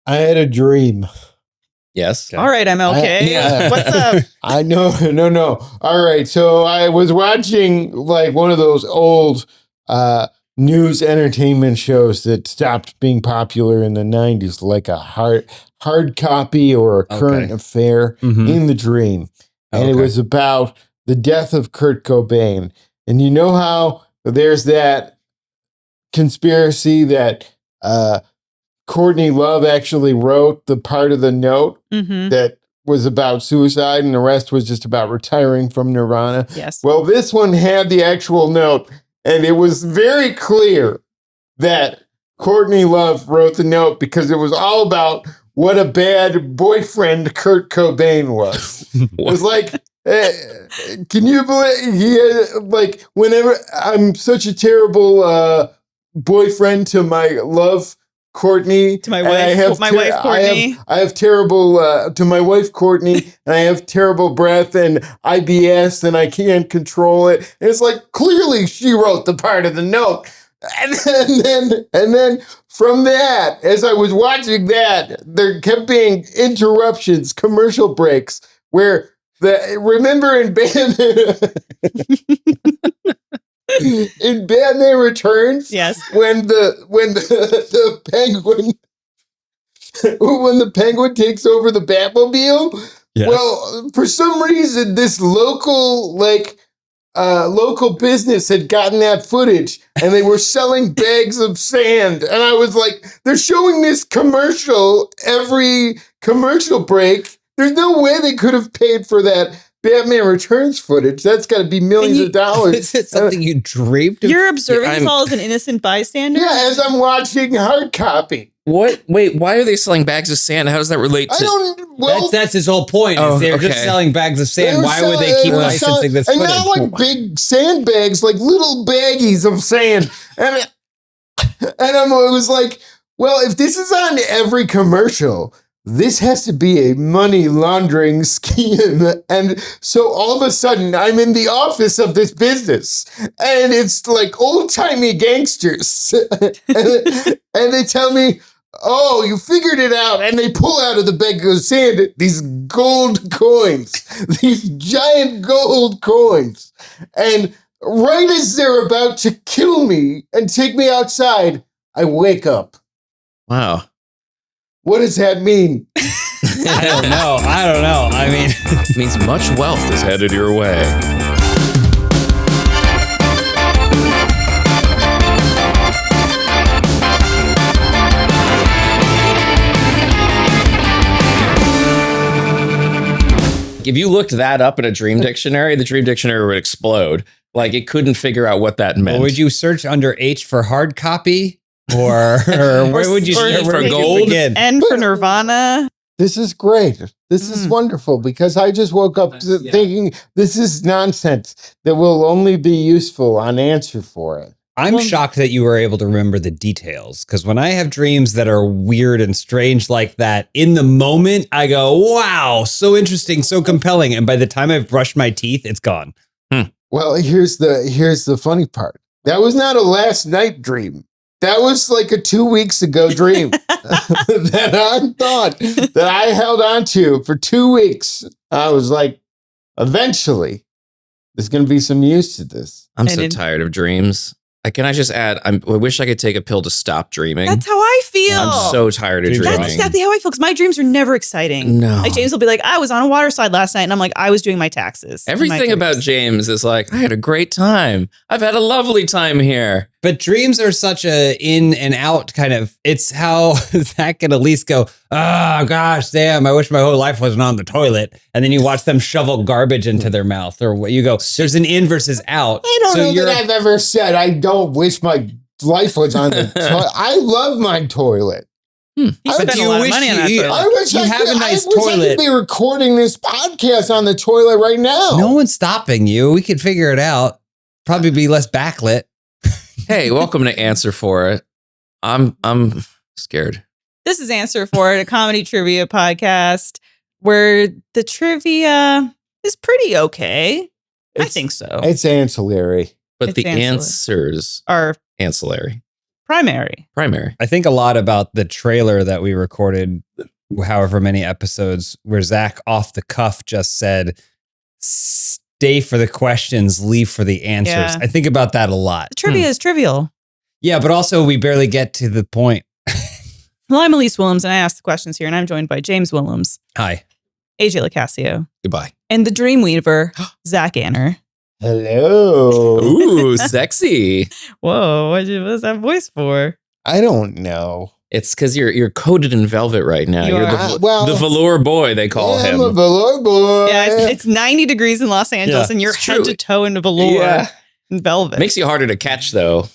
I had a dream. Yes. All right, I'm okay. What's up? I know. No. All right. So I was watching like one of those old news entertainment shows that stopped being popular in the 90s, like a hard copy or a current affair in the dream. And it was about the death of Kurt Cobain. And you know how there's that conspiracy that Courtney Love actually wrote the part of the note that was about suicide and the rest was just about retiring from Nirvana. Yes. Well, this one had the actual note, and it was very clear that Courtney Love wrote the note because it was all about what a bad boyfriend Kurt Cobain was. It was like, can you believe, like, whenever I'm such a terrible boyfriend to my love, Courtney, to my wife, wife Courtney. I have terrible to my wife Courtney, and I have terrible breath and IBS, and I can't control it. And it's like clearly she wrote the part of the note, and then from that, as I was watching that, there kept being interruptions, commercial breaks, where remember in in Batman Returns, yes, when the penguin takes over the Batmobile, well, for some reason this local business had gotten that footage and they were selling bags of sand, and I was like, they're showing this commercial every commercial break. There's no way they could have paid for that Batman Returns footage. That's got to be millions of dollars. Is it something you dreamed of? You're observing this all as an innocent bystander? Yeah, as I'm watching hard copy. What? Wait, why are they selling bags of sand? How does that relate to... I don't... Well, that's his whole point. Is they're just selling bags of sand. Why would they keep licensing this footage? And not like big sandbags, like little baggies of sand. And I was like, well, if this is on every commercial, this has to be a money laundering scheme. And so all of a sudden, I'm in the office of this business, and it's like old-timey gangsters. and they tell me, oh, you figured it out. And they pull out of the bag of sand these gold coins, these giant gold coins. And right as they're about to kill me and take me outside, I wake up. Wow. What does that mean? I don't know. I mean, it means much wealth is headed your way. If you looked that up in a dream dictionary, the dream dictionary would explode. Like, it couldn't figure out what that meant. Well, would you search under H for hard copy? Or where would you search for gold? N for Nirvana? This is great. This is wonderful, because I just woke up thinking this is nonsense that will only be useful on Answer For It. I'm shocked that you were able to remember the details, because when I have dreams that are weird and strange like that, in the moment, I go, wow, so interesting, so compelling. And by the time I've brushed my teeth, it's gone. Well, here's the funny part. That was not a last night dream. That was like a 2 weeks ago dream that I thought that I held on to for 2 weeks. I was like, eventually, there's going to be some use to this. I'm so tired of dreams. Can I just add, I wish I could take a pill to stop dreaming. That's how I feel. I'm so tired of dreaming. That's exactly how I feel, because my dreams are never exciting. No. Like, James will be like, I was on a water slide last night, and I'm like, I was doing my taxes. Everything about James is like, I had a great time. I've had a lovely time here. But dreams are such a in and out kind of, it's how Zach and Elyse go, oh gosh, damn, I wish my whole life wasn't on the toilet. And then you watch them shovel garbage into their mouth, or what you go, there's an in versus out. I don't know that I've ever said I don't wish my life was on the toilet. I love my toilet. You spent a lot of money on that toilet. I wish I could be recording this podcast on the toilet right now. No one's stopping you. We could figure it out. Probably be less backlit. Hey, welcome to Answer For It. I'm scared. This is Answer For It, a comedy trivia podcast where the trivia is pretty okay. I think so. It's ancillary. But the answers are ancillary. primary. Primary. I think a lot about the trailer that we recorded, however many episodes, where Zach off the cuff just said, stay for the questions, leave for the answers. Yeah. I think about that a lot. The trivia is trivial. Yeah, but also we barely get to the point. Well, I'm Elyse Willems, and I ask the questions here, and I'm joined by James Willems, Hi. AJ LoCascio, Goodbye. and the Dreamweaver, Zach Anner. Hello. Ooh, sexy. Whoa, what's that voice for? I don't know. It's because you're coated in velvet right now. You You're are. the velour boy, they call I'm him. a velour boy. Yeah, it's 90 degrees in Los Angeles, Yeah, and you're it's head true. to toe in velour Yeah. and velvet. Makes you harder to catch, though.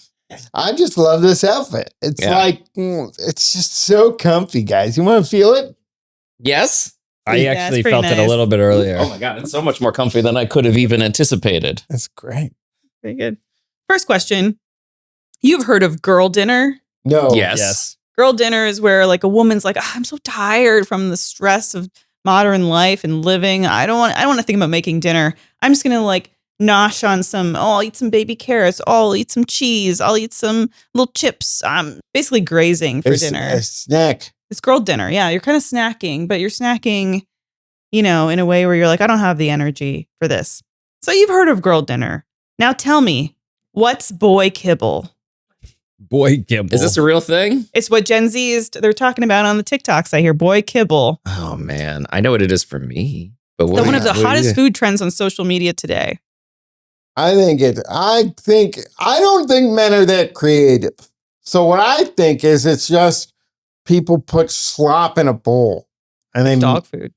I just love this outfit. It's Yeah. like, it's just so comfy, guys. You want to feel it? Yes? I Yeah, actually it's pretty felt it a nice. little bit earlier. Oh my God, it's so much more comfy than I could have even anticipated. That's great. Very good. First question. You've heard of girl dinner? No. Yes. Girl dinner is where like a woman's like, "Ah, I'm so tired from the stress of modern life and living. I don't want to think about making dinner. I'm just gonna like nosh on some, I'll eat some baby carrots, I'll eat some cheese, I'll eat some little chips. I'm basically grazing for It's dinner. a snack. It's girl dinner. Yeah, you're kind of snacking, but you're snacking, in a way where you're like, I don't have the energy for this. So you've heard of girl dinner. Now tell me, what's boy kibble? Boy, kibble. Is this a real thing? It's what Gen Z they're talking about on the TikToks. I hear boy kibble. Oh, man. I know what it is for me. But what So one of the what do you- hottest food trends on social media today. I don't think men are that creative. So what I think is it's just people put slop in a bowl. And they Dog food.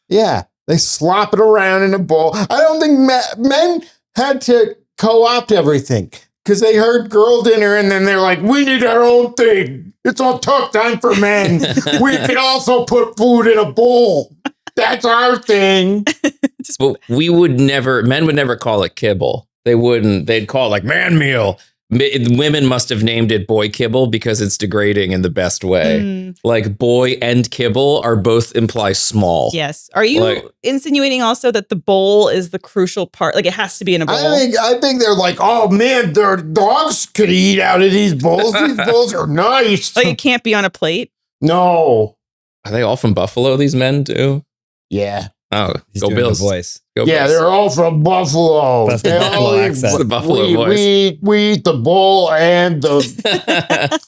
they slop it around in a bowl. I don't think men had to co-opt everything because they heard girl dinner and then they're like, we need our own thing. It's all talk time for men. We can also put food in a bowl. That's our thing. But men would never call it kibble. They'd call it like man meal. Women must have named it boy kibble because it's degrading in the best way. Mm, Like boy and kibble are both imply small. yes. Are you Like- insinuating also that the bowl is the crucial part? Like it has to be in a bowl? I think they're like, oh man, their dogs could eat out of these bowls. These bowls are nice. Like it can't be on a plate? No. Are they all from Buffalo, these men too? Yeah. Oh, He's go doing the Bills. voice. Go Yeah, Bills. they're all from Buffalo. That's the They Buffalo all eat- accent. It's the Buffalo we, voice. We eat the bowl and the.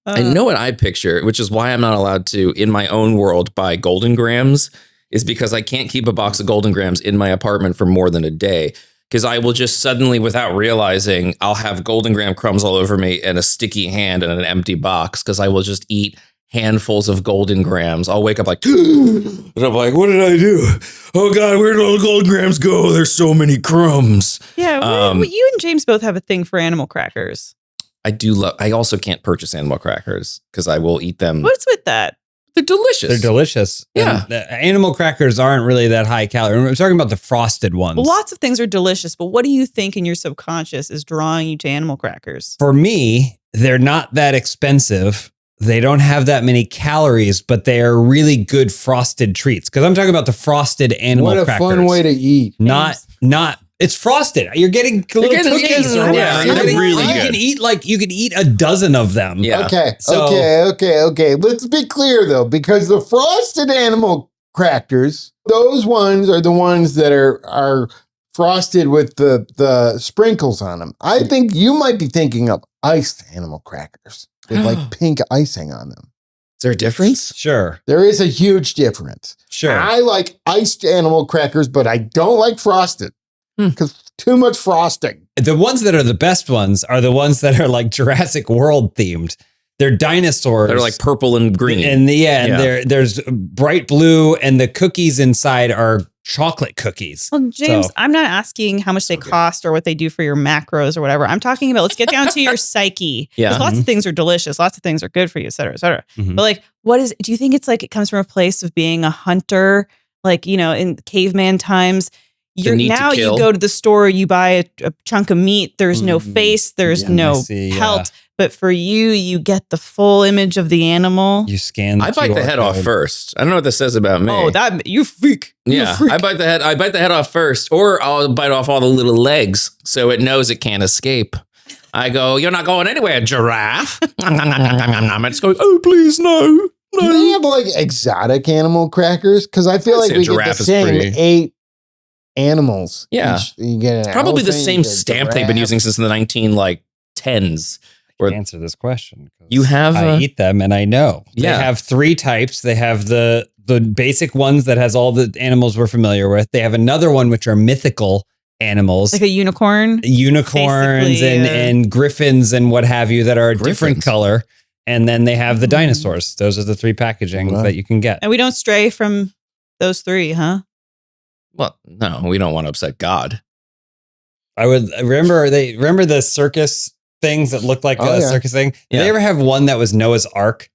I know what I picture, which is why I'm not allowed to, in my own world, buy Golden Grams, is because I can't keep a box of Golden Grams in my apartment for more than a day. Because I will just suddenly, without realizing, I'll have Golden Graham crumbs all over me and a sticky hand and an empty box because I will just eat handfuls of Golden Grams. I'll wake up like, and I'm like, what did I do? Oh God, where did all the Golden Grams go? There's so many crumbs. Yeah, you and James both have a thing for animal crackers. I also can't purchase animal crackers because I will eat them. What's with that? They're delicious. They're delicious. Yeah. And the animal crackers aren't really that high calorie. We're talking about the frosted ones. Well, lots of things are delicious, but what do you think in your subconscious is drawing you to animal crackers? For me, they're not that expensive. They don't have that many calories, but they are really good frosted treats. Because I'm talking about the frosted animal What a crackers. fun way to eat. Not. It's frosted. You're getting little getting- cookies yeah, or whatever. yeah, You're they're getting- really you good. can eat a dozen of them. Yeah. Okay, So- okay. Let's be clear though, because the frosted animal crackers, those ones are the ones that are frosted with the sprinkles on them. I think you might be thinking of iced animal crackers with like pink icing on them. Is there a difference? Sure. There is a huge difference. Sure. I like iced animal crackers, but I don't like frosted because too much frosting. The ones that are the best ones are the ones that are like Jurassic World themed. They're dinosaurs. They're like purple and green. And Yeah. there's bright blue, and the cookies inside are chocolate cookies. Well, James, So- I'm not asking how much they cost or what they do for your macros or whatever. I'm talking about, let's get down to your psyche. Yeah. 'Cause lots of things are delicious. Lots of things are good for you, et cetera, et cetera. Mhm. But like, do you think it's like it comes from a place of being a hunter? Like, in caveman times, The need to now you kill. go to the store, you buy a chunk of meat. There's no Mhm. face. There's Yeah, no I see, pelt. But for you, you get the full image of the animal. You scan. I bite the QR head off code. first. I don't know what this says about me. Oh, you freak. You yeah. freak. I bite the head off first, or I'll bite off all the little legs so it knows it can't escape. I go, you're not going anywhere, giraffe. It's going, oh, please, no. Do they have like exotic animal crackers? Because I feel like we get the same 8 animals. Yeah. You get It's probably the same stamp they've been using since the 10s. Or answer this question. You have I eat them and I know. Yeah. They have 3 types. They have the basic ones that has all the animals we're familiar with. They have another one which are mythical animals. Like a unicorn? Unicorns and griffins and what have you that are a different color. And then they have the dinosaurs. Those are the 3 packaging that you can get. And we don't stray from those 3, huh? Well, no, we don't want to upset God. I would remember the circus things that looked like a circus thing. Did they ever have one that was Noah's Ark?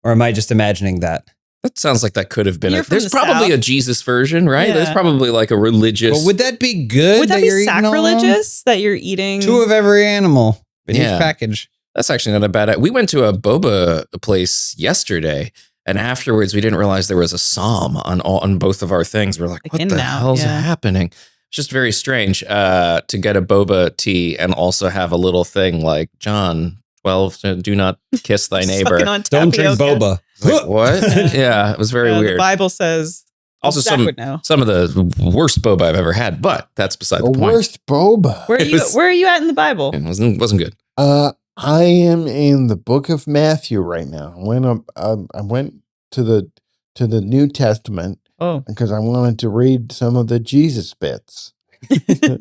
Or am I just imagining that? That sounds like that could have been You're it. There's from the probably South. a Jesus version, right? Yeah. There's probably like a religious. Well, would that be good? Would that you're be eating all of them? sacrilegious that you're eating? 2 of every animal in Yeah. each package. That's actually not a bad. We went to a boba place yesterday, and afterwards we didn't realize there was a psalm on both of our things. We're like, Like what in the and out, hell's yeah. happening? It's just very strange to get a boba tea and also have a little thing like John 12, do not kiss thy neighbor. Sucking on Don't drink tapioca. boba. Like, what? Yeah, it was very The weird. Bible says. Also, Zach would know. some of the worst boba I've ever had, but that's beside The the point. worst boba. Where are you at in the Bible? It wasn't good. I am in the book of Matthew right now. I went to the New Testament Oh, because I wanted to read some of the Jesus bits.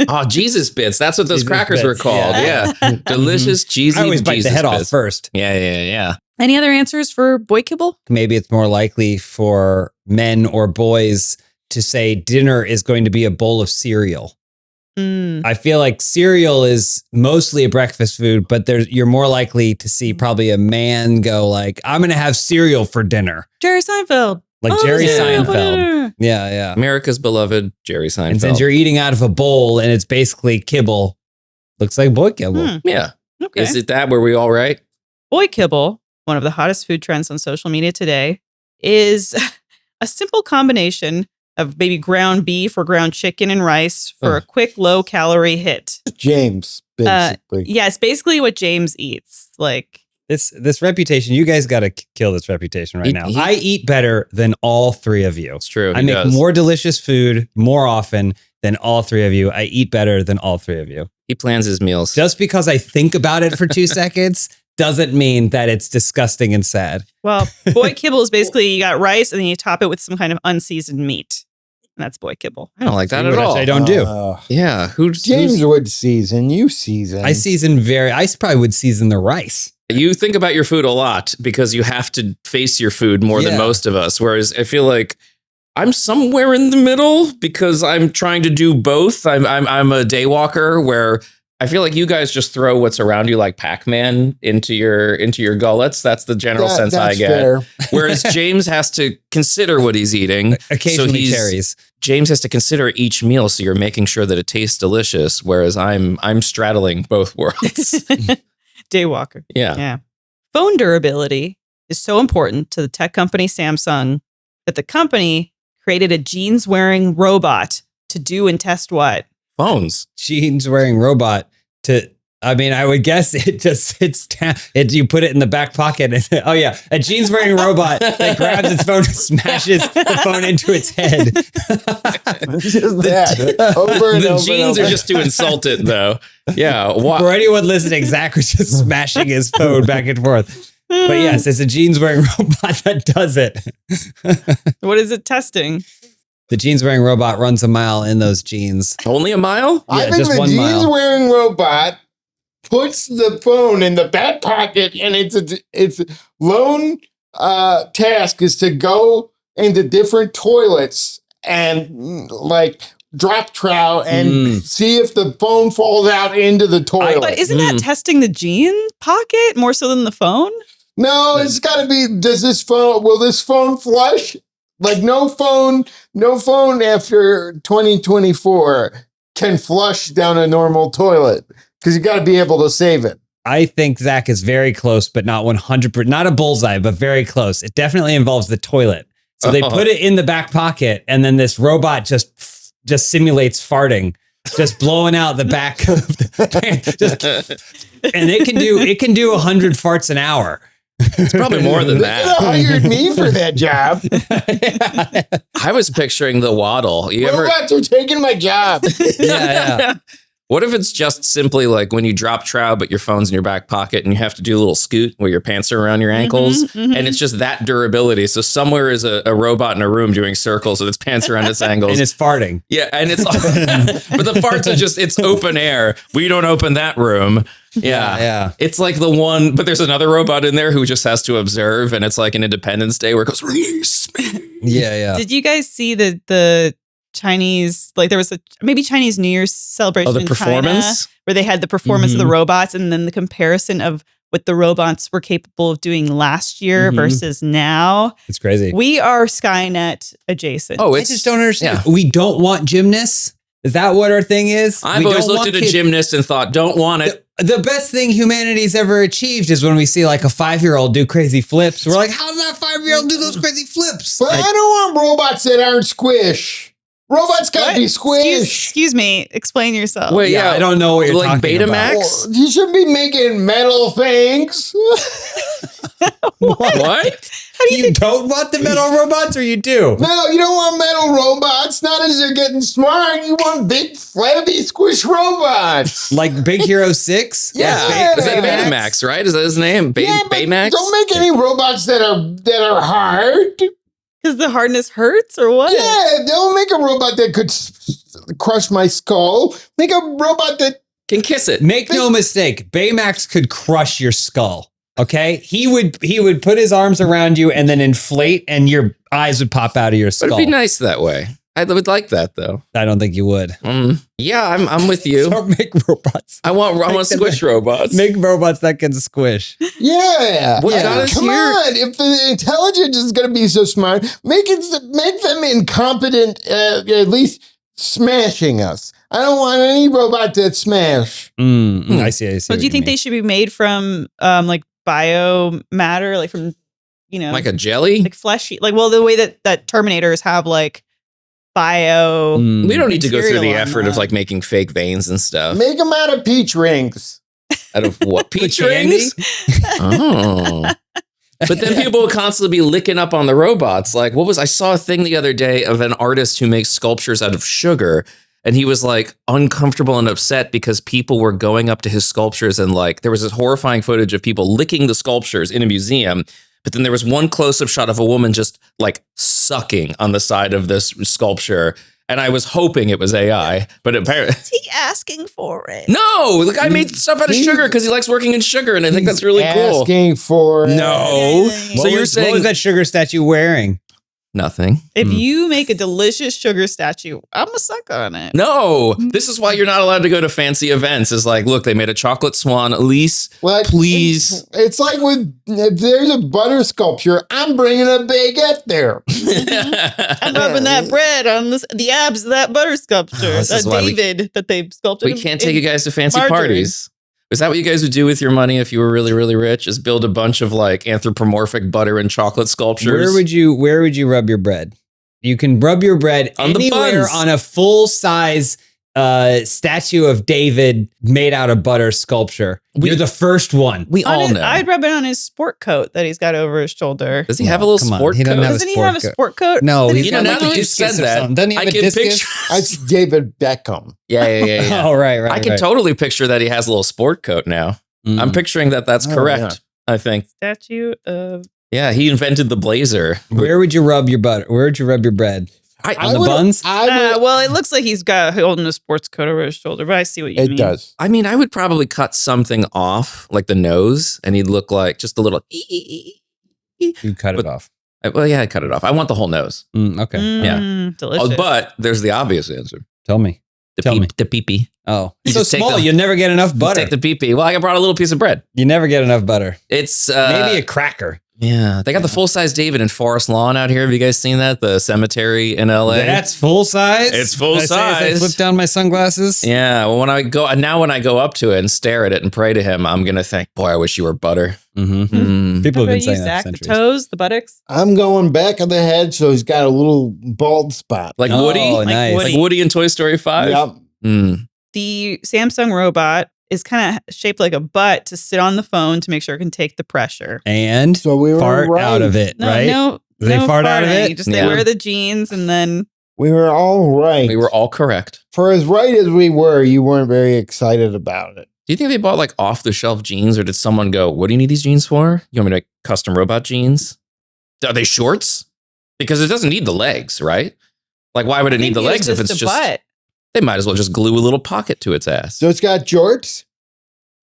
Oh, Jesus bits. That's what those Jesus crackers were bits, called. yeah. Yeah. Delicious, cheesy I always bite Jesus the head off bits. first. Yeah. any other answers for boy kibble? Maybe it's more likely for men or boys to say dinner is going to be a bowl of cereal. I feel like cereal is mostly a breakfast food, but you're more likely to see probably a man go like, I'm going to have cereal for dinner. Jerry Seinfeld. Like Jerry cereal for Seinfeld. dinner. Yeah. America's beloved Jerry Seinfeld. And since you're eating out of a bowl and it's basically kibble, looks like boy kibble. Yeah. Okay. Is it that? Were we all right? Boy kibble, one of the hottest food trends on social media today, is a simple combination of maybe ground beef or ground chicken and rice for a quick low-calorie hit. James, basically. Yeah, it's basically what James eats. Like, This reputation, you guys got to kill this reputation right now. I eat better than all 3 of you. It's true. I make more delicious food more often than all 3 of you. I eat better than all 3 of you. He plans his meals. Just because I think about it for 2 seconds doesn't mean that it's disgusting and sad. well, boy kibble is basically you got rice and then you top it with some kind of unseasoned meat. And that's boy kibble. I don't like that See at what all. I don't do. Yeah. James would season. You season. I probably would season the rice. You think about your food a lot because you have to face your food more than Yeah. most of us. Whereas I feel like I'm somewhere in the middle because I'm trying to do both. I'm a day walker where I feel like you guys just throw what's around you like Pac-Man into your gullets. That's the general sense I that's get. fair. Whereas James has to consider what he's eating. Occasionally cherries. James has to consider each meal, so you're making sure that it tastes delicious. Whereas I'm straddling both worlds. Day walker. Yeah. Yeah. Phone durability is so important to the tech company Samsung that the company created a jeans-wearing robot to do and test what? Phones. Jeans wearing robot I would guess it just sits down. You put it in the back pocket. And, a jeans wearing robot that grabs its phone and smashes the phone into its head. Just that. Over and The over jeans and are over. just to insult it, though. Yeah. For anyone listening, Zach was just smashing his phone back and forth. But yes, it's a jeans wearing robot that does it. What is it testing? The jeans wearing robot runs a mile in those jeans. Only a mile? I Yeah, think just the 1 mile. jeans-wearing robot puts the phone in the back pocket, and its lone task is to go into different toilets and like drop trout and see if the phone falls out into the toilet. But isn't that testing the jean pocket more so than the phone? No, it's got to be. Will this phone flush? Like no phone after 2024 can flush down a normal toilet because you got to be able to save it. I think Zach is very close, but not 100%, not a bullseye, but very close. It definitely involves the toilet. So they put it in the back pocket and then this robot just simulates farting just blowing out the back of the and it can do 100 farts an hour. It's probably more than They could have that. hired me for that job. I was picturing the waddle. You ever? Robots are taking my job. Yeah. What if it's just simply like when you drop trout, but your phone's in your back pocket and you have to do a little scoot where your pants are around your ankles, and it's just that durability. So somewhere is a robot in a room doing circles with its pants around its ankles. And it's farting. Yeah, and it's but the farts are just it's open air. We don't open that room. Yeah. It's like the one, but there's another robot in there who just has to observe, and it's like an Independence Day where it goes release me. Yeah. Did you guys see the Chinese, like there was maybe Chinese New Year's celebration Oh, the in performance? China, where they had the performance of the robots and then the comparison of what the robots were capable of doing last year versus now. It's crazy. We are Skynet adjacent. Oh, I it's just don't understand. yeah. We don't want gymnasts. Is that what our thing is? I've We always don't looked want at a kids- gymnast and thought, don't want it. The best thing humanity's ever achieved is when we see like a 5-year-old do crazy flips. We're like, how does that 5-year-old do those crazy flips? But I don't want robots that aren't squish. Robots gotta What? be squish. Excuse me. Explain yourself. Wait, Yeah, I don't know what you're like talking about. Betamax? You should be making metal things. What? You don't want the metal robots, or you do? No, you don't want metal robots. Not as they're getting smart. You want big, flabby, squish robots. Like Big Hero 6? Yeah. Is that Betamax, right? Is that his name? But Baymax? don't make any robots that are hard. Because the hardness hurts or what? Yeah, don't make a robot that could crush my skull. Make a robot that Can kiss it. Make no mistake, Baymax could crush your skull. Okay? He would put his arms around you and then inflate, and your eyes would pop out of your But skull. it'd be nice that way. I would like that though. I don't think you would. Yeah, I'm with you. Don't make robots. I want squish robots. Make robots that can squish. Yeah. What got us Come here? on. If the intelligence is going to be so smart, make them incompetent, at least smashing us. I don't want any robot that smash. I see. So do you think they should be made from like biomatter, like from, Like a jelly? like fleshy, like, well, the way that Terminators have like bio. We don't need to go through the material on effort of that. like making fake veins and stuff. Make them out of peach rings. Out of what? Peach candy? rings? Oh. But then people will constantly be licking up on the robots. Like, I saw a thing the other day of an artist who makes sculptures out of sugar. And he was like uncomfortable and upset because people were going up to his sculptures and like, there was this horrifying footage of people licking the sculptures in a museum. But then there was one close-up shot of a woman just like sucking on the side of this sculpture. And I was hoping it was AI, but apparently Is he asking for it? no, the guy made stuff out of sugar because he likes working in sugar. And I think that's really cool. Asking for it. No. So So you're saying what was that sugar statue wearing? nothing? If you make a delicious sugar statue, I'm gonna suck on it. No, this is why you're not allowed to go to fancy events. Is like, look, they made a chocolate swan. Elyse, What? please. It's like if there's a butter sculpture, I'm bringing a baguette there. I'm rubbing that bread on the abs of that butter sculpture, This is that why David that they sculpted. We can't take you guys to fancy margarine. parties. Is that what you guys would do with your money if you were really, really rich? Is build a bunch of like anthropomorphic butter and chocolate sculptures? Where would you rub your bread? You can rub your bread On the anywhere buns. on a full size statue of David made out of butter sculpture. You're the first one. We all know. I'd rub it on his sport coat that he's got over his shoulder. Does he have a little come on. sport He doesn't coat? have a Doesn't he sport have a coat. sport coat? No, that he's he's You know, got now like that a you discus said or that, something. Doesn't he have I a can discus? picture. That's David Beckham. Yeah. Oh, right. I can totally picture that he has a little sport coat now. I'm picturing that that's Oh, correct. I think. statue of. Yeah, he invented the blazer. Where would you rub your butter? Where would you rub your bread? On the buns? Well, it looks like he's got holding a sports coat over his shoulder, but I see what you mean. It does. I mean, I would probably cut something off, like the nose, and he'd look like just a little. You cut it But- off. Well, yeah, I cut it off. I want the whole nose. Okay. Yeah. Delicious. Oh, but there's the obvious answer. Tell me. Tell me. The pee-pee. Oh, You so just take small. the- You never get enough butter. Take the pee-pee. Well, I brought a little piece of bread. You never get enough butter. It's Maybe a cracker. yeah. They got the full-size David in Forest Lawn out here. Have you guys seen that? The cemetery in LA. That's full size. It's full Did I say as I size. flip down my sunglasses. Yeah. Well, when I go up to it and stare at it and pray to him, I'm gonna think, boy, I wish you were butter. Mm-hmm. Mm. People have What been about saying you, that Zach? for The centuries. toes, the buttocks. I'm going back of the head, so he's got a little bald spot. Like Oh, Woody, nice. like Woody in Toy Story 5. Yep. The Samsung robot is kind of shaped like a butt to sit on the phone to make sure it can take the pressure. And So we were fart right. out of it, right? No, They no fart out of farting. it? Just they wear the jeans and then We were all right. We were all correct. For as right as we were, you weren't very excited about it. Do you think they bought like off the shelf jeans, or did someone go, "What do you need these jeans for? You want me to make custom robot jeans? Are they shorts? Because it doesn't need the legs, right? Like, why would it need the legs if it's a just? butt. They might as well just glue a little pocket to its ass. So it's got jorts.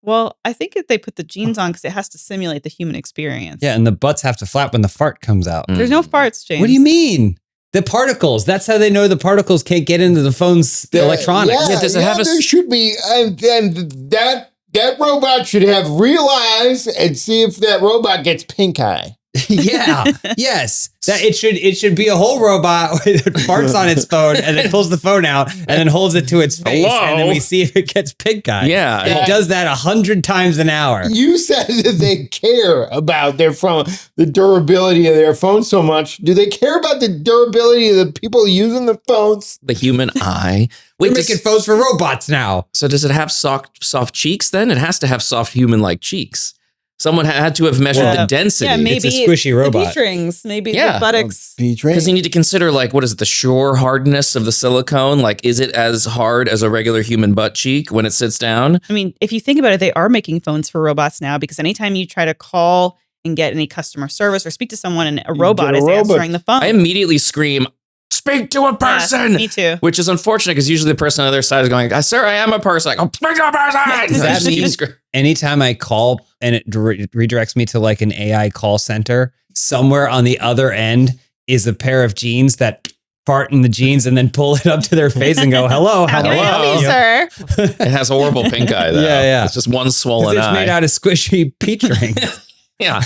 Well, I think if they put the jeans on because it has to simulate the human experience. Yeah, and the butts have to flap when the fart comes out. There's no farts, James. What do you mean? The particles. That's how they know the particles can't get into the phone's electronics. Yeah, does it have a there should be, and that robot should have real eyes and see if that robot gets pink eye. Yeah. Yes. That it should be a whole robot with farts on its phone and it pulls the phone out and then holds it to its face. Hello? And then we see if it gets pink eye. Yeah. It does that 100 times an hour. You said that they care about their phone, the durability of their phone so much. Do they care about the durability of the people using the phones? the human eye? We're Wait, making phones for robots now. so does it have soft cheeks then? It has to have soft human-like cheeks. Someone had to have measured the density. Yeah, maybe It's a squishy robot. The beach rings, maybe Yeah. the buttocks. Because you need to consider, like, what is it, the shore hardness of the silicone? Like, is it as hard as a regular human butt cheek when it sits down? I mean, if you think about it, they are making phones for robots now because anytime you try to call and get any customer service or speak to someone and a robot is answering the phone. I immediately scream, "Speak to a person!" Me too. Which is unfortunate because usually the person on the other side is going, "Sir, I am a person." Like, "Oh, speak to a person!" Does that I just keep mean- screaming. Anytime I call and it redirects me to like an AI call center, somewhere on the other end is a pair of jeans that fart in the jeans and then pull it up to their face and go, "Hello, How can I hello." help you, sir? It has horrible pink eye, though. Yeah, yeah. It's just one 'Cause swollen it's eye. made out of squishy peach rings. Yeah.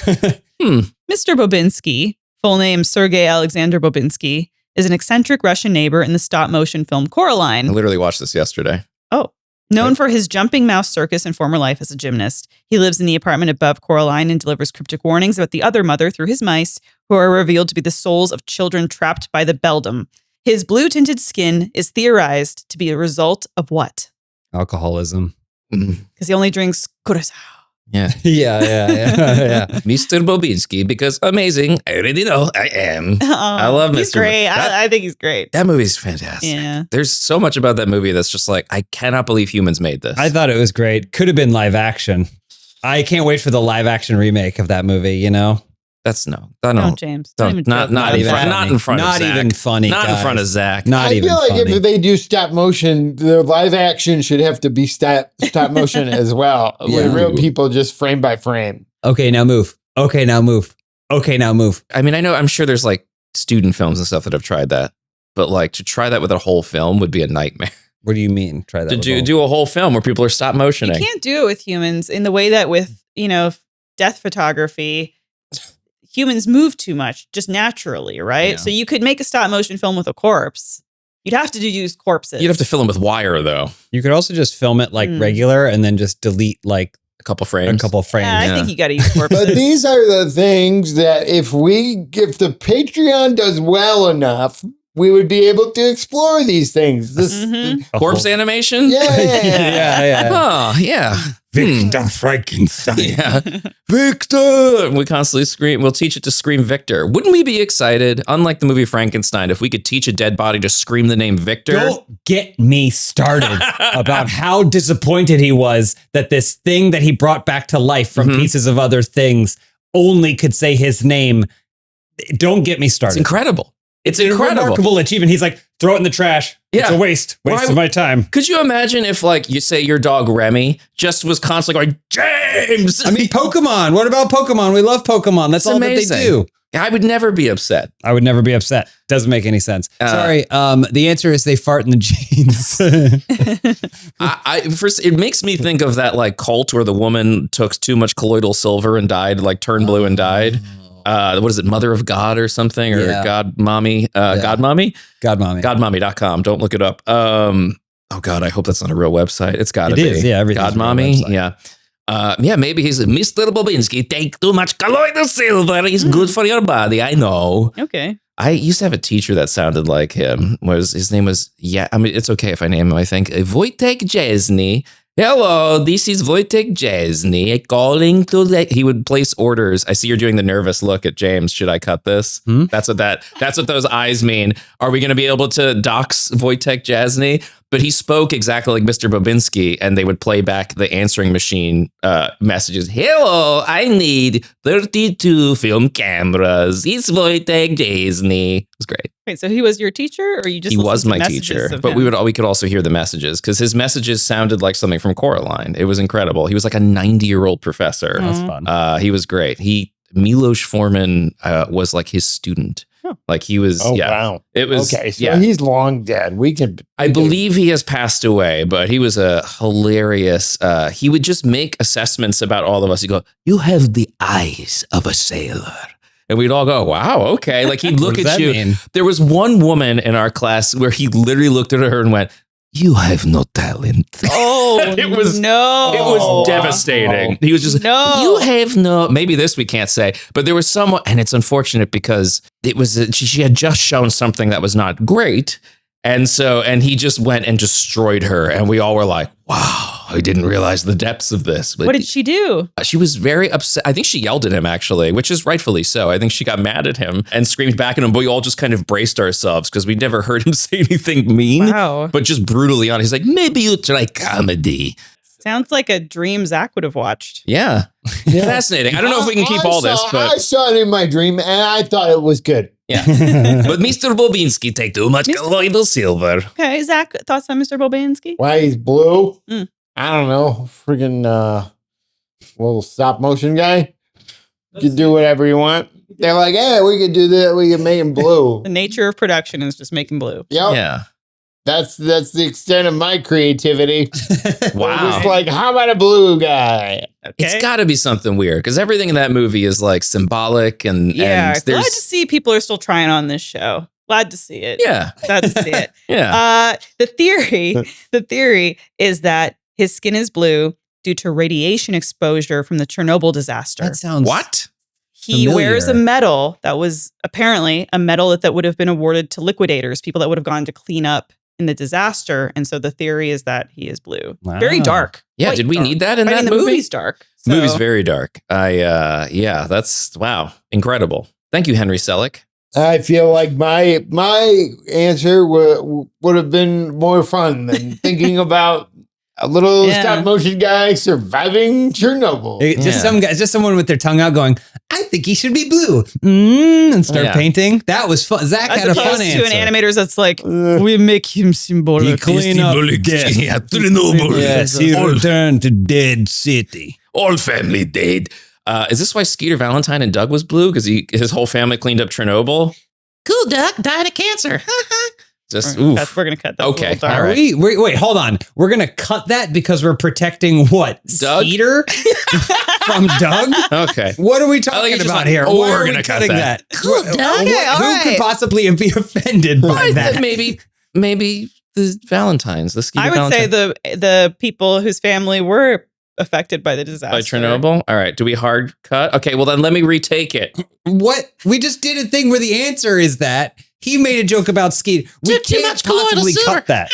Mr. Bobinsky, full name Sergei Alexander Bobinsky, is an eccentric Russian neighbor in the stop motion film I Coraline. literally watched this yesterday. Known for his jumping mouse circus and former life as a gymnast, he lives in the apartment above Coraline and delivers cryptic warnings about the other mother through his mice, who are revealed to be the souls of children trapped by the beldam. His blue-tinted skin is theorized to be a result of what? Alcoholism. Because he only drinks curacao. Yeah. Yeah. Mr. Bobinsky, because amazing. I already know I am. I love He's Mr. great. That- I think he's great. That movie's fantastic. Yeah. There's so much about that movie that's just like, I cannot believe humans made this. I thought it was great. Could have been live action. I can't wait for the live action remake of that movie, you know? That's no. Don't, James. Don't even joke. Not in front. Not in front of Not Zach. even funny. Not in guys. front of Zach. Not I even feel like funny. if they do stop motion, the live action should have to be stop motion as well, with Yeah. real people just frame by frame. Okay, now move. Okay, now move. Okay, now move. I mean, I'm sure there's like student films and stuff that have tried that, but like to try that with a whole film would be a nightmare. What do you mean? Try that. To with do all- do a whole film where people are stop You motioning. can't do it with humans in the way that with, death photography, humans move too much just naturally, right? Yeah. So you could make a stop motion film with a corpse. You'd have to use corpses. You'd have to fill them with wire though. You could also just film it like regular and then just delete like A couple frames. a couple of frames. Yeah, I Yeah. think you got to use corpses. But these are the things that if the Patreon does well enough, we would be able to explore these things. This, Mhm. Corpse animation? yeah. yeah. Oh, yeah. Victor Frankenstein. Yeah. Victor! We constantly scream. We'll teach it to scream Victor. Wouldn't we be excited, unlike the movie Frankenstein, if we could teach a dead body to scream the name Victor? Don't get me started about how disappointed he was that this thing that he brought back to life from Mhm. pieces of other things only could say his name. Don't get me It's started. incredible. It's a incredible. remarkable achievement. He's like, throw it in the trash. It's Yeah. a waste Why- of my time. Could you imagine if, like, you say your dog Remy just was constantly going, James? I mean, Pokemon. What about Pokemon? We love Pokemon. That's It's all amazing. that they do. I would never be upset. I would never be upset. Doesn't make any sense. Sorry. The answer is they fart in the jeans. First, it makes me think of that like cult where the woman took too much colloidal silver and died, like turned blue and died. What is it, Mother of God or something, or Yeah. God Mommy? God Mommy? God, mommy. Godmommy.com. Don't look it up. Oh God, I hope that's not a real website. It's got to It be. is, yeah, everything's God a real Mommy. website. Yeah. Yeah, maybe he's Mr. Bobinsky. Take too much colloidal silver. He's good for your body. I know. Okay. I used to have a teacher that sounded like him. His name was, I mean, it's okay if I name him, I think. Wojtek Jasny. Hello, this is Wojtek Jasny calling to he would place orders. I see you're doing the nervous look at James. Should I cut this? That's what those eyes mean. Are we going to be able to dox Wojtek Jasny? But he spoke exactly like Mr. Bobinsky, and they would play back the answering machine messages. Hello, I need 32 film cameras. It's Wojtek Jasny. It was great. Wait, so he was your teacher, or you just He was listened to my messages teacher, of but him? we could also hear the messages because his messages sounded like something from Coraline. It was incredible. He was like a 90-year-old professor. Oh. That's fun. He was great. Milos Forman was like his student. Oh. Like he was. Oh, yeah. wow. It was. Okay, so yeah. he's long dead. I believe he has passed away, but he was a hilarious. He would just make assessments about all of us. He'd go, "You have the eyes of a sailor." And we'd all go, wow, okay. Like he'd look What does at that you. mean? There was one woman in our class where he literally looked at her and went, "You have no talent." Oh, It was- no. It was devastating. He was just, No. "You have no," maybe this we can't say, but there was someone, and it's unfortunate because it was, she had just shown something that was not great. And he just went and destroyed her. And we all were like, wow, I didn't realize the depths of this. But What did she do? she was very upset. I think she yelled at him, actually, which is rightfully so. I think she got mad at him and screamed back at him. But we all just kind of braced ourselves because we'd never heard him say anything mean, Wow. but just brutally on. He's like, maybe you try comedy. Sounds like a dream Zach would have watched. Yeah. Fascinating. I don't know if we can keep all this, I but saw it in my dream, and I thought it was good. yeah. But Mr. Bobinsky take too much colloidal silver. Okay, Zach, thoughts on Mr. Bobinsky? Why he's blue? Mm. I don't know. Freaking little stop motion guy. You can do whatever you want. They're like, hey, we could do that. We can make him blue. The nature of production is just making blue. Yep. Yeah. That's the extent of my creativity. Wow. It's like, how about a blue guy? Okay. It's got to be something weird because everything in that movie is like symbolic and Yeah, and glad there's to see people are still trying on this show. Glad to see it. yeah Glad to see it. yeah The theory is that his skin is blue due to radiation exposure from the Chernobyl disaster. That sounds what He familiar. wears a medal that was apparently a medal that would have been awarded to liquidators, people that would have gone to clean up in the disaster. And so the theory is that he is blue. Wow. Very dark. yeah Quite did we dark. need that in I that mean, the movie? movie's dark. So. Movie's very dark. Yeah, that's wow, incredible. Thank you, Henry Selick. I feel like my answer would have been more fun than thinking about a little Yeah. stop motion guy surviving Chernobyl. Just Yeah. some guy, just someone with their tongue out going, I think he should be blue. And start Yeah. painting. That was fun. Zach As had a fun opposed to answer. an animator's that's like, Uh, we make him symbolic. He clean up death. Yes, he returned to dead city. All family dead. Is this why Skeeter Valentine and Doug was blue? Because his whole family cleaned up Chernobyl? Cool, Doug died of cancer. Just, oof. We're going to cut that. Okay, Dark. all right. Wait, hold on. We're going to cut that because we're protecting what? Doug? Skeeter from Doug? Okay. What are we it's talking just about like, here? oh, Why we're are we gonna cut cutting that. that? Cool, Doug. Okay, all Who right. could possibly be offended by that? Maybe the Valentines, the Skeeter I would say Valentine. the people whose family were affected by the disaster. By Chernobyl? All right. Do we hard cut? Okay, well then let me retake it. What? We just did a thing where the answer is that he made a joke about Skeeter. We Too can't much colloidal possibly silver. cut that.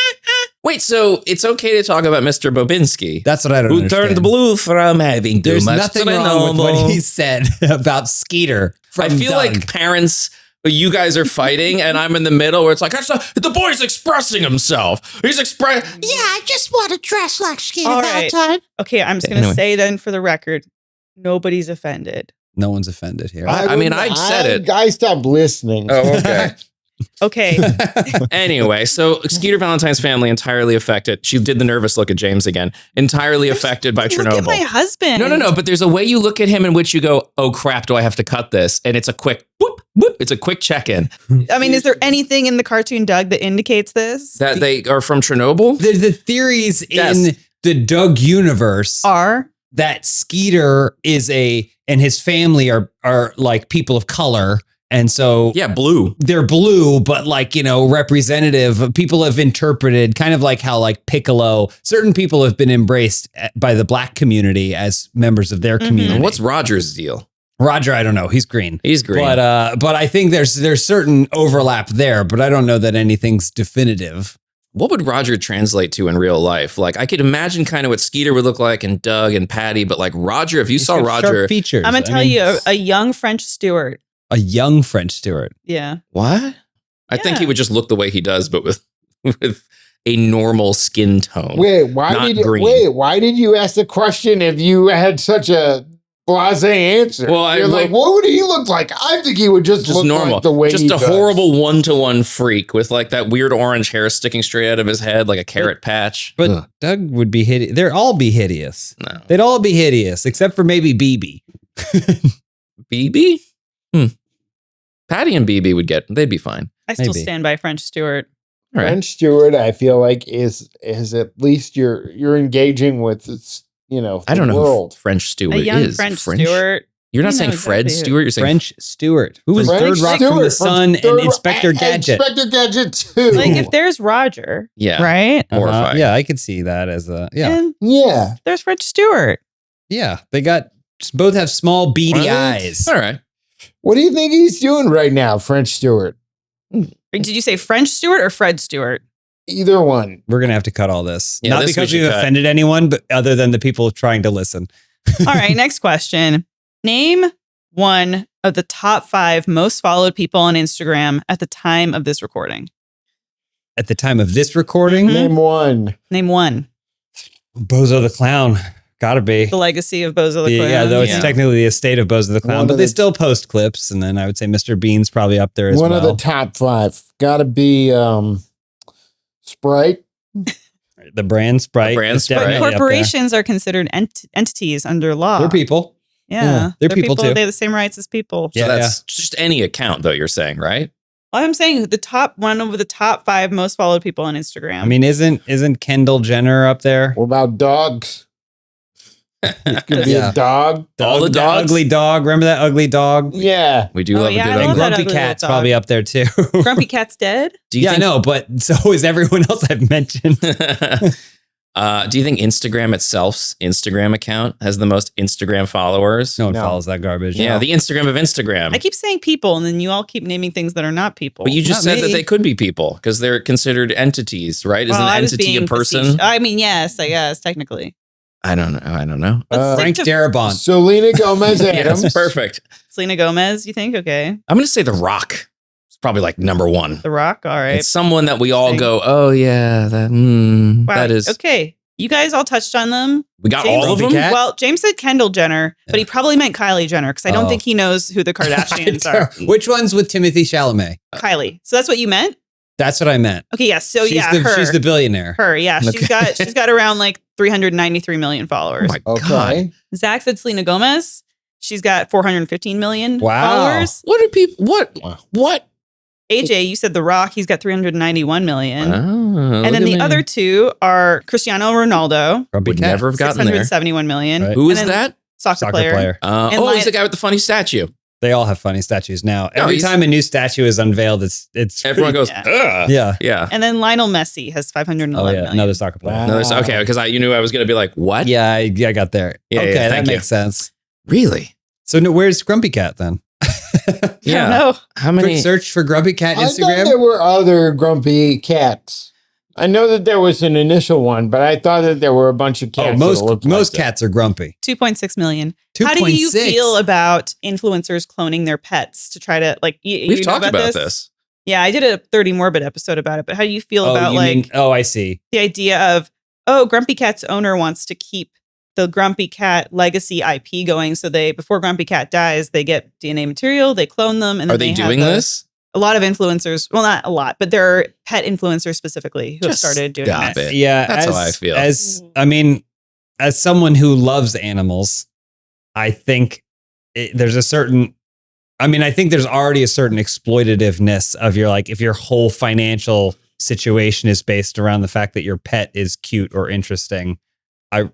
Wait, so it's okay to talk about Mr. Bobinsky, That's what I don't who understand. turned blue from having too There's much nothing wrong with what he said about Skeeter. I feel like parents, you guys are fighting, and I'm in the middle where it's like, the boy's expressing himself. He's expressing. Yeah, I just want to dress like Skeeter All right. Valentine. Okay, I'm just going to Anyway. say then for the record, nobody's offended. no one's offended here. I mean, I said it. I stopped listening. Oh, okay. Okay. Anyway, so Skeeter Valentine's family entirely affected. She did the nervous look at James again. Entirely affected by Look at my Chernobyl. husband. No. But there's a way you look at him in which you go, "Oh crap, do I have to cut this?" And it's a quick whoop, whoop. It's a quick check-in I mean, is there anything in the cartoon Doug that indicates this? that they are from Chernobyl. The theories Yes. in the Doug universe Are that Skeeter is and his family are like people of color And so Yeah, blue. they're blue, but like, representative. People have interpreted kind of like how like Piccolo, certain people have been embraced by the black community as members of their community. And what's Roger's deal? Roger? I don't know. He's green. He's green. But I think there's certain overlap there, but I don't know that anything's definitive. What would Roger translate to in real life? Like, I could imagine kind of what Skeeter would look like and Doug and Patty, but like Roger, if you saw Sharp Roger, features. I'm gonna tell you a young French steward. a young French steward. Yeah. what? I think Yeah. he would just look the way he does, but with a normal skin tone. Wait, why Not did green. why did you ask the question if you had such a blasé answer? Well, You're like, what would he look like? I think he would just look normal. like the way Just he a does. horrible one-to-one freak with like that weird orange hair sticking straight out of his head, like a carrot patch. But Ugh. Doug would be hideous. They'd all be hideous. No. They'd all be hideous, except for maybe BB. BB? Patty and BB they'd be fine. I still Maybe. stand by French steward. All right. French steward, I feel like is at least you're engaging with the I don't know who world. French steward A young is. French steward. You're not You know saying Fred exactly who- Stewart. You're saying French Stewart, who was French Third Rock from Stewart the Sun Third- and Inspector Gadget. Inspector Gadget 2. Like if there's Roger, Yeah. right? Horrifying. Yeah, I could see that as a And yeah. there's French steward. Yeah, they both have small beady Right? eyes. All right. What do you think he's doing right now, French Stewart? Did you say French steward or Fred Stewart? Either one. We're gonna have to cut all this, Yeah, not this we because should we've cut. offended anyone, but other than the people trying to listen. All right, next question. Name one of the top 5 most followed people on Instagram at the time of this recording. At the time of this recording, Mhm. Name one. Name one. Bozo the Clown, gotta be. The legacy of Bozo the Clown. Yeah, though it's Yeah. technically the estate of Bozo the Clown, One but of they the- still post clips, and then I would say Mr. Bean's probably up there as One well. of the top 5. Gotta be Sprite. The brand Sprite. The brand is Sprite. But definitely up there. corporations are considered entities under law. They're people. Yeah, they're people too. They have the same rights as people. So Yeah, that's just any account, though, you're saying, right? Well, I'm saying one of the top 5 most followed people on Instagram. I mean, isn't Kendall Jenner up there? What about dogs? It could be Yeah. a dog. All the dogs? ugly dog. Remember that ugly dog? Yeah. We do Oh, love yeah, a I good love And ugly. that Grumpy ugly little Cat's dog. probably up there too. Grumpy Cat's dead? Do you Yeah, I think, know, but so is everyone else I've mentioned. do you think Instagram itself's Instagram account has the most Instagram followers? No one No. follows that garbage. Yeah, the Instagram of Instagram. I keep saying people, and then you all keep naming things that are not people. But you just Not said that me. they could be people because they're considered entities, right? Is Well, an I was entity a being person? facetious. I mean, yes, I guess, technically. I don't know. Let's Frank stick to Darabont. Selena Gomez Adams. Yes, perfect. Selena Gomez, you think? Okay. I'm going to say The Rock. It's probably like number 1. The Rock, all right. It's someone that we all Interesting. go, oh yeah, Wow. that is. Okay. You guys all touched on them. We got James- all of them. Grumpy Cat? Well, James said Kendall Jenner, but he probably meant Kylie Jenner because I don't Oh. think he knows who the Kardashians are. Which one's with Timothy Chalamet? Kylie. So that's what you meant? That's what I meant. Okay, yes. So she's yeah, she's the billionaire. her. Yeah, Okay. she's got around like 393 million Oh followers. my god! Okay. Zach said Selena Gomez. She's got 415 million Wow. followers. What do people? Wow. What? AJ, you said The Rock. He's got 391 million. Oh, And then the other 2 are Cristiano Ronaldo, Grumpy would Cat. never have gotten there. 671 million. Right. Who And is then that? Soccer player. Oh, And he's the guy with the funny statue. They all have funny statues now. No, Every he's- time a new statue is unveiled, it's Everyone goes, Yeah. ugh. yeah. Yeah. And then Lionel Messi has 511 Oh yeah, million. another soccer player. Wow. No, there's, okay, because you knew I was going to be like, what? Yeah, I got there. Yeah, okay, yeah, that thank you. makes sense. Really? So no, where's Grumpy Cat then? I don't know. How Quick many? search for Grumpy Cat I thought Instagram. there were other grumpy cats. I know that there was an initial one, but I thought that there were a bunch of cats. Oh, that most looked like that. cats are grumpy. 2.6 million. 2.6. How do you feel about influencers cloning their pets to try to like? You We've know talked about this. Yeah, I did a 30 Morbid episode about it. But how do you feel about you like mean, I see. the idea of Grumpy Cat's owner wants to keep the Grumpy Cat legacy IP going, so before Grumpy Cat dies, they get DNA material, they clone them, and Are then they have doing this? A lot of influencers, well, not a lot, but there are pet influencers specifically who have Just started doing stop this. it. Yeah, That's how I feel. As someone who loves animals, I think there's a certain. I think there's already a certain exploitativeness of if your whole financial situation is based around the fact that your pet is cute or interesting. I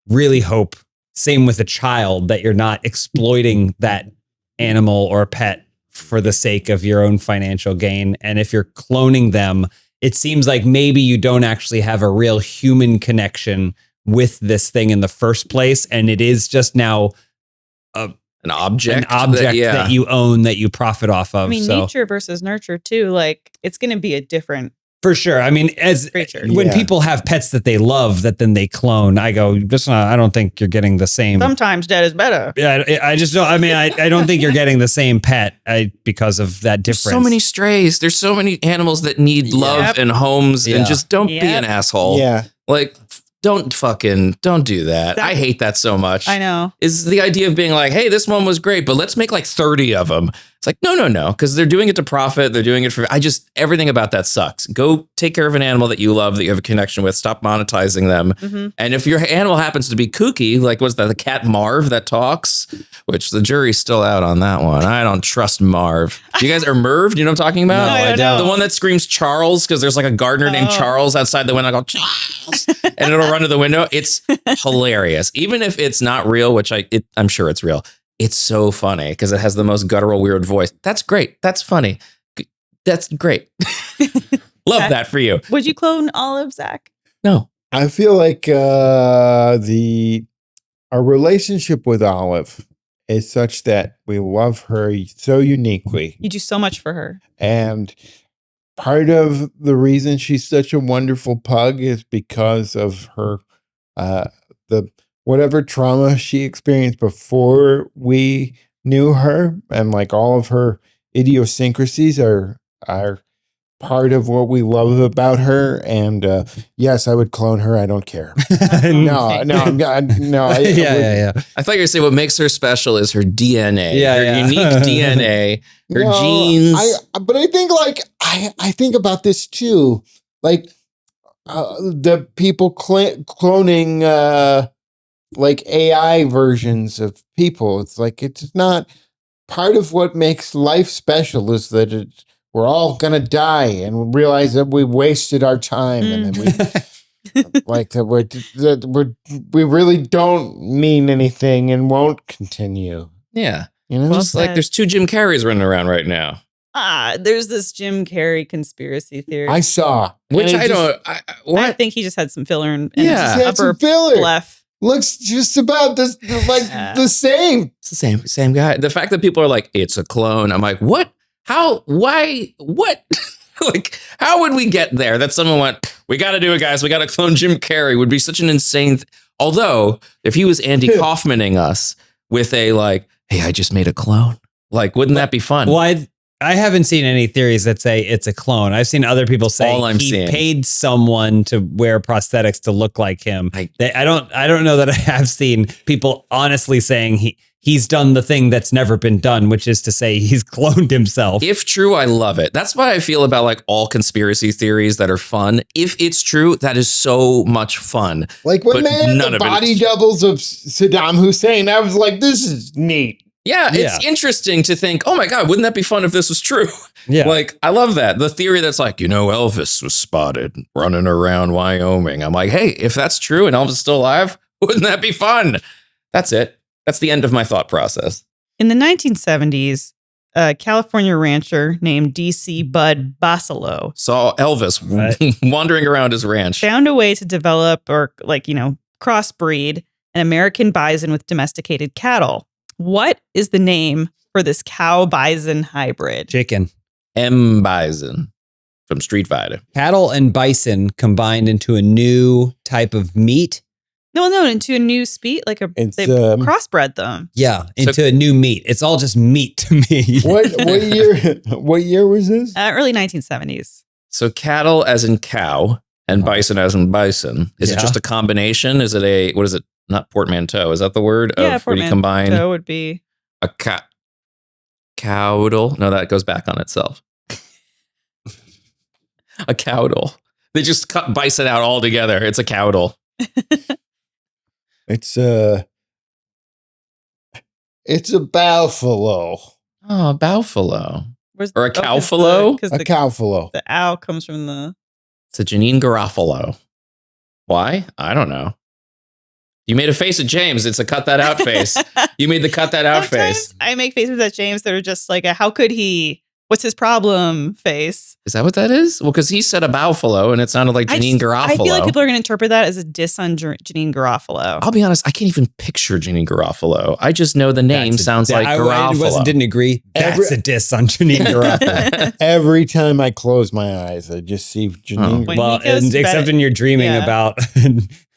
really hope, same with a child, that you're not exploiting that animal or pet for the sake of your own financial gain. And if you're cloning them, it seems like maybe you don't actually have a real human connection with this thing in the first place. And it is just now An object. that you own, that you profit off of. I mean, So nature versus nurture too. Like it's going to be a different for sure. I mean, as creature. when Yeah. people have pets that they love that then they clone, I go, I don't think you're getting the same. Sometimes dead is better. Yeah, I just don't. I mean, I don't think you're getting the same pet because of that There's difference. so many strays. There's so many animals that need love Yep. and homes, Yeah. and just don't be Yep. an asshole. Yeah. Like, don't do that. I hate that so much. I know. Is the idea of being like, hey, this one was great, but let's make like 30 of them. It's like, no, because they're doing it to profit. They're doing it for, everything about that sucks. Go take care of an animal that you love, that you have a connection with. Stop monetizing them. Mm-hmm. And if your animal happens to be kooky, like what's that, the cat Marv that talks, which the jury's still out on that one. I don't trust Marv. You guys are Merv? Do you know what I'm talking about? No, I don't. The one that screams Charles because there's like a gardener named Oh. Charles outside the window. I go, Charles, and it'll run to the window. It's hilarious. Even if it's not real, which I'm sure it's real. It's so funny because it has the most guttural, weird voice. That's great. That's funny. That's great. Love that for you. Would you clone Olive, Zach? No. I feel like our relationship with Olive is such that we love her so uniquely. You do so much for her. And part of the reason she's such a wonderful pug is because of her, the whatever trauma she experienced before we knew her, and like all of her idiosyncrasies are part of what we love about her. And yes, I would clone her. I don't care. No. Yeah. I thought you were saying what makes her special is her DNA. Yeah, her yeah. unique DNA, her No, genes. But I think like I think about this too, like the people cloning like AI versions of people. It's like it's not part of what makes life special is that we're all gonna die and realize that we wasted our time and then we like that we really don't mean anything and won't continue. Yeah. You know, Well Just like said. there's 2 Jim Carreys running around right now. There's this Jim Carrey conspiracy theory. I saw, Which and it I just don't. I What? think he just had some filler and Yeah. just had upper some filler. left. Looks just about this like the same. It's the same guy. The fact that people are like, it's a clone. I'm like, what? How? Why? What? Like, how would we get there? That someone went, we got to do it, guys. We got to clone Jim Carrey. Would be such an insane. Although, if he was Andy Kaufmaning us with a like, hey, I just made a clone. Like, wouldn't that be fun? Well, I haven't seen any theories that say it's a clone. I've seen other people say All I'm he seeing. paid someone to wear prosthetics to look like him. I don't know that I have seen people honestly saying he's done the thing that's never been done, which is to say he's cloned himself. If true, I love it. That's what I feel about like all conspiracy theories that are fun. If it's true, that is so much fun. Like when But they had none the of it body is- doubles of Saddam Hussein, I was like, this is neat. Yeah, it's Yeah. interesting to think, oh my God, wouldn't that be fun if this was true? Yeah. Like, I love that. The theory that's like, Elvis was spotted running around Wyoming. I'm like, hey, if that's true and Elvis is still alive, wouldn't that be fun? That's it. That's the end of my thought process. In the 1970s, a California rancher named DC Bud Basilo Saw Elvis wandering around his ranch. found a way to develop or crossbreed an American bison with domesticated cattle. What is the name for this cow bison hybrid? Chicken. M. Bison from Street Fighter. Cattle and bison combined into a new type of meat. No, into a new speed. They crossbred them. Yeah, into a new meat. It's all just meat to me. What year was this? Early 1970s. So cattle as in cow and bison as in bison. Is it Yeah. just a combination? Is it what is it? Not portmanteau. Is that the word? Yeah, Of when you combine portmanteau would be. a cowdle? No, that goes back on itself. A cowdle. They just cut bison out altogether. It's a cowdle. It's a buffalo. Oh, buffalo. Where's Or a cowfalo? Because A cowfalo. the owl comes from the. It's a Janine Garofalo. Why? I don't know. You made a face at James. It's a cut that out face. You made the cut that out face. Sometimes I make faces at James that are just like a how could he? What's his problem face? Is that what that is? Well, because he said a Bowfalo and it sounded like Janine Garofalo. I feel like people are going to interpret that as a diss on Janine Garofalo. I'll be honest, I can't even picture Janine Garofalo. I just know the name sounds like Garofalo. Didn't agree. That's a diss on Janine Garofalo. Every time I close my eyes, I just see Janine. When Well, he goes to except bed- when you're dreaming yeah. about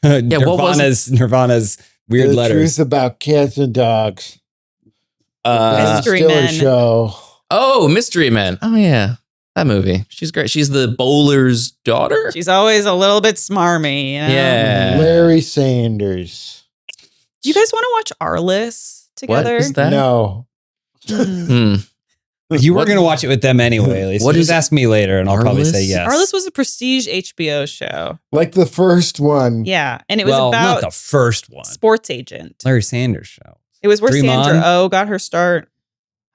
what was Nirvana's weird the letters. truth about cats and dogs. Mystery Stiller Men. show. Oh, Mystery Men. Oh, yeah. That movie. She's great. She's the bowler's daughter. She's always a little bit smarmy. You know? Yeah. Larry Sanders. Do you guys want to watch Arliss together? What is that? No. Hmm. You were What- going to watch it with them anyway, Elyse. What Just is- ask me later and I'll probably Arliss? say yes. Arliss was a prestige HBO show. Like the first one. Yeah. And it was not about the first one. sports agent. Larry Sanders show. It was where Dream Sandra On? Oh got her start.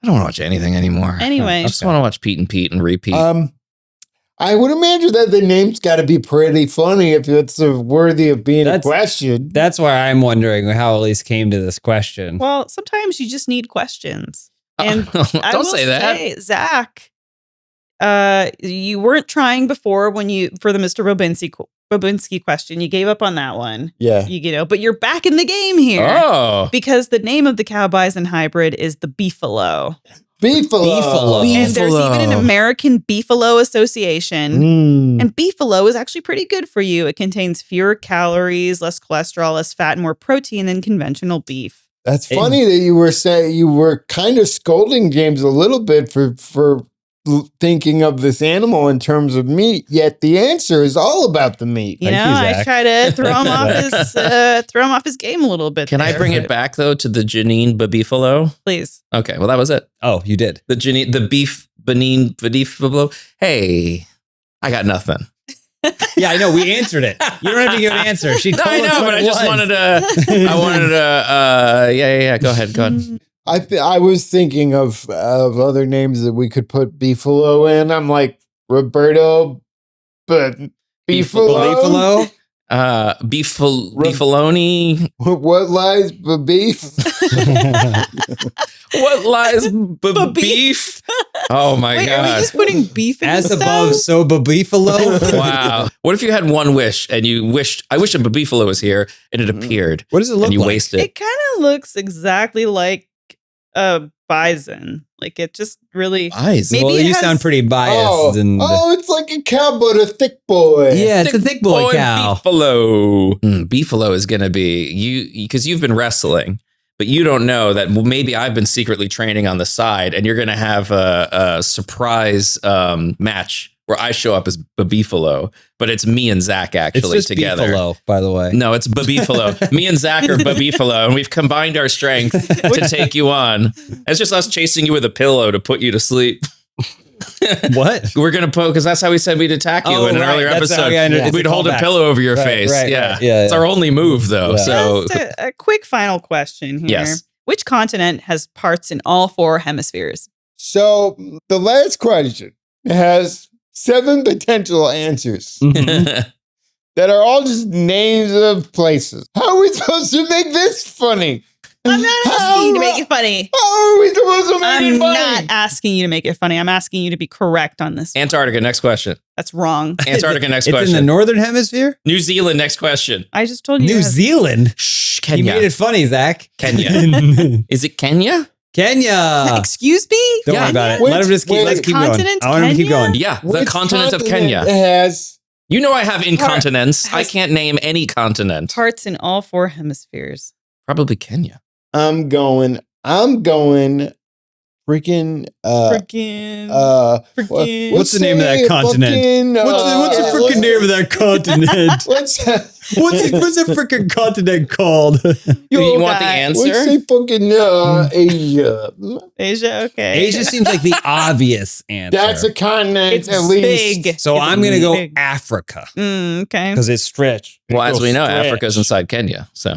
I don't want to watch anything anymore. Anyway. I just want to watch Pete and Pete and repeat. I would imagine that the name's got to be pretty funny if it's worthy of being That's- a question. That's why I'm wondering how Elyse came to this question. Well, sometimes you just need questions. And don't I will say that. Zach, you weren't trying before for the Mr. Bobinsky question. You gave up on that one. Yeah. But you're back in the game here. Oh. Because the name of the cow bison hybrid is the Beefalo. Beefalo. And there's even an American Beefalo Association. Mm. And Beefalo is actually pretty good for you. It contains fewer calories, less cholesterol, less fat, and more protein than conventional beef. That's funny that you were kind of scolding James a little bit for thinking of this animal in terms of meat, yet the answer is all about the meat. You Thank know, you, I Zach. try to throw him off his game a little bit. Can I there, bring it but back, though, to the Janine Babifalo? please? Okay, well, that was it. Oh, you did. The beef Benin Badifalo. Hey, I got nothing. Yeah, I know. We answered it. You don't have to give an answer. She told I us know, what but it I just was. wanted to, yeah. Go ahead. I was thinking of other names that we could put Beefalo in. I'm like Roberto, but Beefalo. Beefaloni. What lies beef? What lies beef? Oh my Wait, are we god! just putting beef in As this above, stuff? so bebeefalo. Wow. What if you had one wish and you wished? I wish a beefalo was here and it appeared, What does it look and you like? wasted. It kind of looks exactly like a bison. Like it just really. Bison. Maybe Well, it you has- sound pretty biased. It's like a cow, but a thick boy. Yeah, it's a thick boy cow. Beefalo. Beefalo is going to be you because you've been wrestling, but you don't know that maybe I've been secretly training on the side, and you're going to have a surprise match where I show up as Beefalo, but it's me and Zach It's actually just together. beefalo, by the way. No, it's Beefalo. Me and Zach are Beefalo, and we've combined our strength to take you on. It's just us chasing you with a pillow to put you to sleep. What? We're gonna poke because that's how we said we'd attack you Oh, in an right. earlier That's how- episode. yeah, I know. It's We'd a hold a callback. pillow over your Right, face. right, Yeah. right. Yeah, It's yeah. our only move, though. Yeah. So Just a quick final question here. Yes. Which continent has parts in all 4 hemispheres? So the last question has 7 potential answers Mhm. that are all just names of places. How are we supposed to make this funny? I'm not asking you to make it funny. How are we supposed to make I'm it funny? not asking you to make it funny. I'm asking you to be correct on this. Antarctica, next question. That's wrong. Antarctica, next It's in the question. northern hemisphere? New Zealand, next question. I just told you. New it has- Zealand? Shh, You Kenya. made it funny, Zach. Kenya. Is it Kenya? Kenya. Excuse me? Don't Yeah. worry about it. Which- Let him just keep. wait, Let's keep going. continent I want him to keep Kenya? going. Yeah, the Which continent of continent Kenya. has You know I have incontinence. I has- can't name any continent. Parts in all 4 hemispheres. Probably Kenya. I'm going freaking Freaking. freaking What's the name of that continent? What's the freaking name of that continent? What's What's the freaking continent called? You want the guy. answer? What's the fucking Asia? Asia, okay. Asia seems like the obvious answer. That's a continent It's at least. big. So It's I'm going to go big. Africa Okay. because it's stretch. Well, as we know, Stretch. Africa's inside Kenya. So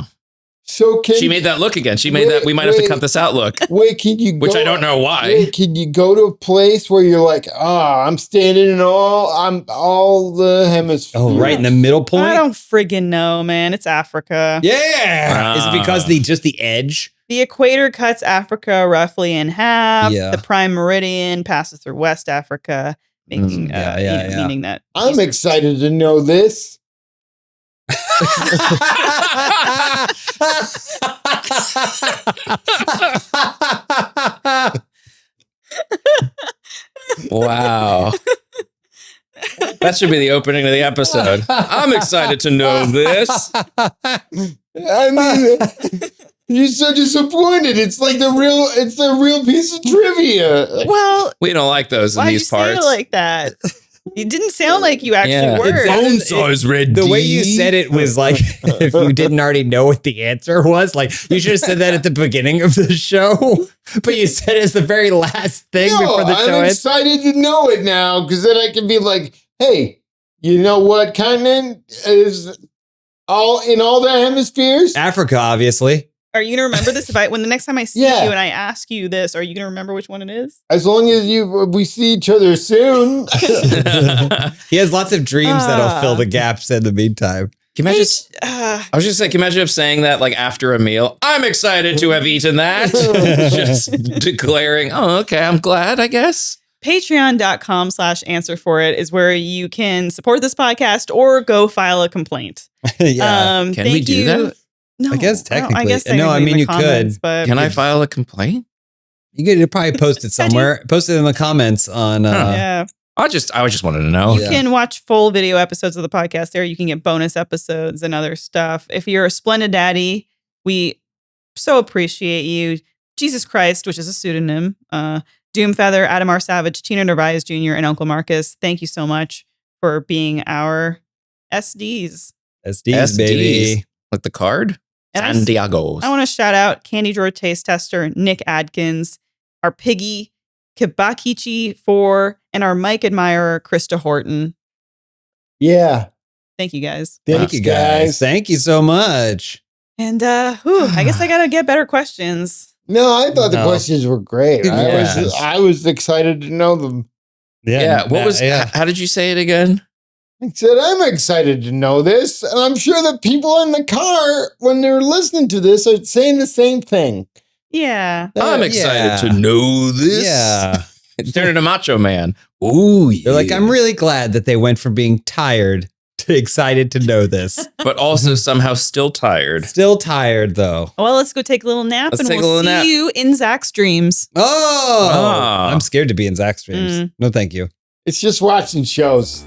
So She made that look again. She made that we might have to cut this out look, Wait, can you go? which I don't know why. Wait, can you go to a place where you're like, I'm standing in all the hemispheres? Oh, right in the middle point. I don't friggin' know, man. It's Africa. Yeah. Is it because just the edge? The equator cuts Africa roughly in half. Yeah. The prime meridian passes through West Africa, making meaning that I'm excited to know this. Wow. That should be the opening of the episode. I'm excited to know this. I mean, you're so disappointed. It's like the real piece of trivia. Well, We don't like those in why'd you these say parts. it like that? It didn't sound like you actually Yeah. were. Bone size red. The way you said it was like if you didn't already know what the answer was. Like you should have said that at the beginning of the show, but you said it as the very last thing before the show I'm ends. excited to know it now because then I can be like, hey, you know what continent is in all the hemispheres? Africa, obviously. Are you gonna remember this? When the next time I see Yeah. you and I ask you this, are you gonna remember which one it is? As long as we see each other soon. He has lots of dreams that'll fill the gaps in the meantime. Can you imagine? I was just saying, can you imagine if saying that like after a meal? I'm excited to have eaten that. Just declaring, oh, okay, I'm glad, I guess. Patreon.com/answer for it is where you can support this podcast or go file a complaint. Yeah. Can thank we do you. that? No, I guess I technically. guess No, I technically mean, in the you comments, could. But Can I file a complaint? You could probably post it somewhere. Post it in the comments on. yeah. I just wanted to know. You can watch full video episodes of the podcast there. You can get bonus episodes and other stuff. If you're a Splendid Daddy, we so appreciate you. Jesus Christ, which is a pseudonym. Doomfeather, Adam R. Savage, Tina Narvaez Jr., and Uncle Marcus. Thank you so much for being our SDs. SDs, baby. Like the card? And San Diego. I want to shout out Candy Drawer Taste Tester, Nick Adkins, our Piggy, Kibakichi4, and our Mike admirer, Krista Horton. Yeah. Thank you guys. Thank you guys. Thank you so much. And I guess I gotta get better questions. No, I thought the questions were great. Yes. I was excited to know them. Yeah. What was? How did you say it again? I said, I'm excited to know this. And I'm sure that people in the car, when they're listening to this, are saying the same thing. Yeah. I'm excited to know this. Yeah. Turn into Macho Man. Ooh, yeah. They're like, I'm really glad that they went from being tired to excited to know this. But also somehow still tired. Still tired, though. Well, let's go take a little nap Let's and take a we'll little see nap. you in Zach's dreams. Oh, Ah. I'm scared to be in Zach's dreams. No, thank you. It's just watching shows.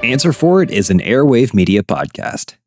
Answer For It is an Airwave Media podcast.